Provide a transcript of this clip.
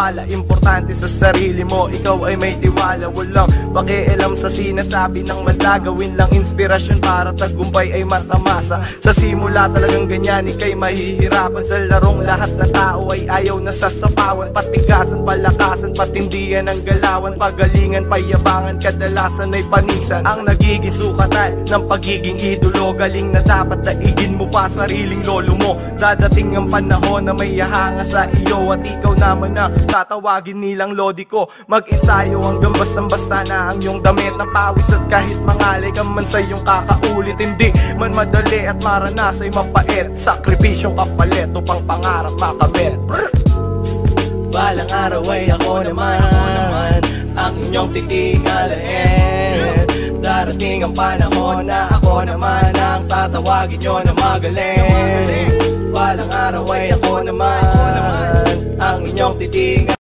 maniwala. Importante sa sarili mo, ikaw ay may tiwala. Walang pakialam sa sinasabi ng mala, gawin lang inspirasyon para tagumpay ay matamasa. Sa simula talagang ganyan, ika'y mahihirapan. Sa larong lahat ng tao ay ayaw na sasapawan. Patigasan, palakasan, patindihan ang galawan. Pagalingan, payabangan, kadalasan ay panisan ang nagiging sukatan ng pagiging idolo. Galing na dapat daigin mo pa sariling lolo mo. Dadating ang panahon na may hahanga sa iyo, at ikaw naman na tatawagin nilang lodi ko. Mag-ensayo hanggang basang-basa na ang iyong damit ng pawis, at kahit mangalay ka man sa iyong kakaulit, hindi man madali at maranasa'y mapait. Sakripisyong kapalit upang pangarap makamit. Balang araw ay ako naman ang inyong titingalain. Darating ang panahon na ako naman ang tatawagin nyo na magaling. Balang araw ay ako naman ang inyong titingalain.